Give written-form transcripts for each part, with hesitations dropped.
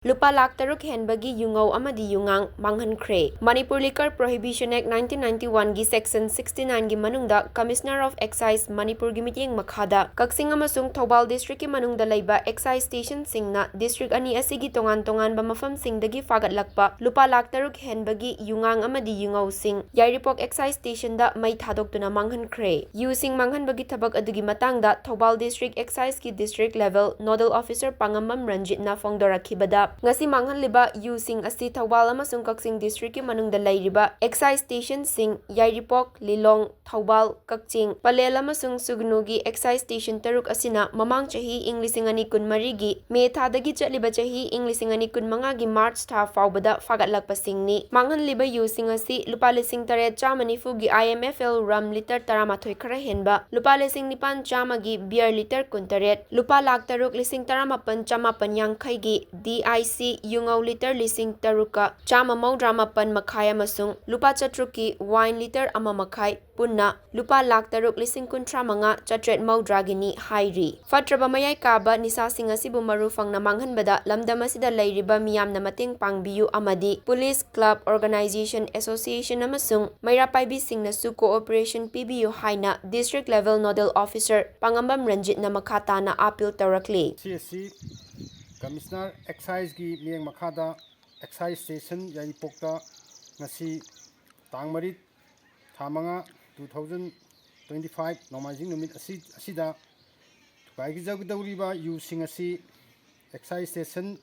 Lupa Lakh Taruk Henbagi Yoongou amadi Yoongang Manghankhre. Manipur Liquor Prohibition Act 1991 gi Section 69 gi manungda Commissioner of Excise Manipur gi mityeng makhada Kaksing amasung Thoubal District gi manungda leiba excise station singna district ani asigi tongan ba mafam singdagi fagatlakpa Lupa Lakh Taruk Henbagi Yoongang amadi Yoongou sing Yairipok excise station da mai thadoktuna Manghankhre. Yu sing manghanbagi thabak adugi matangda Thoubal District Excise ki district level nodal officer Pangambam Ranjit na phongdorakhibada ngasi manghanliba yusing asi Thoubal amasung Kaksing district ki manungda leiriba excise station sing Yairipok, Lilong, Thoubal, Kakching, Palel amasung Sugnugi excise station taruk asina mamang chahi ing 2023 gi May thadagi chatliba chahi ing 2025 gi March tha faubada fagatlakpa singni. Manghanliba yusing asi lupa 8,990 gi IMFL ram liter 13 khara henba lupa 9,900 gi beer liter 18 lupa lakh taruk 18,850 gi DIC Yoongou liter 10,000 chama maudramapan makhai amasung lupa chatruki wine liter ama makhai punna lupa lakh taruk 10,000 chatret maudragini hairi. Fatraba mayai kaba nisa sing asibu marufang na manghanbada lamdam asida leiriba miyamna mateng pangbiyu amadi police club organization association amasung mairapaibi singnasu cooperation pibiyu haina district level nodal officer Pangambam Ranjit na makata na appeal tarakli. Commissioner Excise की मियंग मखादा Excise Station याईपोक्ता ngasi tangmarit thamanga 2025 nomaijing numit asida tukai jagdawriba using asi Excise Station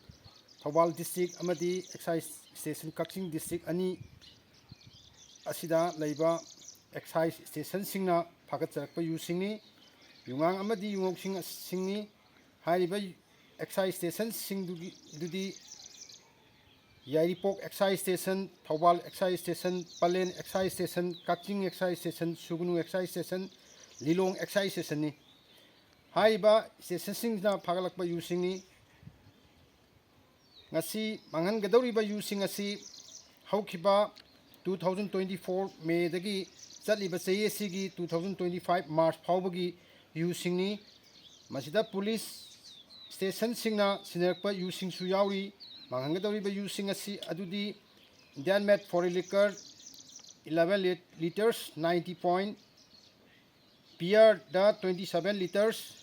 Thoubal District amadi Excise Station Kaksing District ani asida leiba Excise Station singna phagatcharakpa using ni Yoongang amadi Yoongou singni hariba excise station singdudi Yairipok excise station, Thoubal excise station, Palen excise station, Kakching excise station, Sugnu excise station, Lilong excise station ni. Haiba station singna phagalakpa using ni ngasi manghangadawriba using asi haukiba 2024 May dagi chatliba chahi asigi 2025 March faubagi using ni masida police station singna sinerpa using su yauri manghangadawriba using asi adudi Indian made foreign liquor 11 liters 90 point beer da 27 liters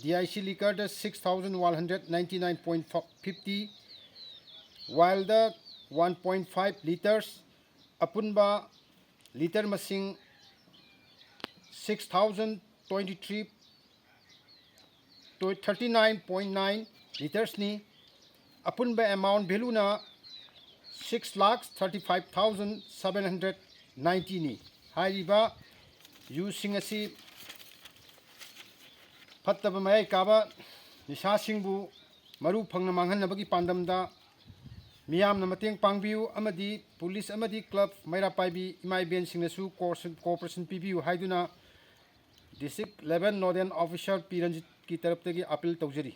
DIC liquor da 6,199.50 while the 1.5 liters apunba liter masing 6,023 to 39.9 liters ni apunba amount value na 6,35,790 ni hariba using asi fattaba mayai kaba nisa singbu maru phangna manghanabagi pandamda miyamna mateng pangbiu amadi police amadi club mairapaibi imai ben singnasu cooperation pibiu haiduna district 11 northern officer Piranjit की तरफ से appeal तौजरी।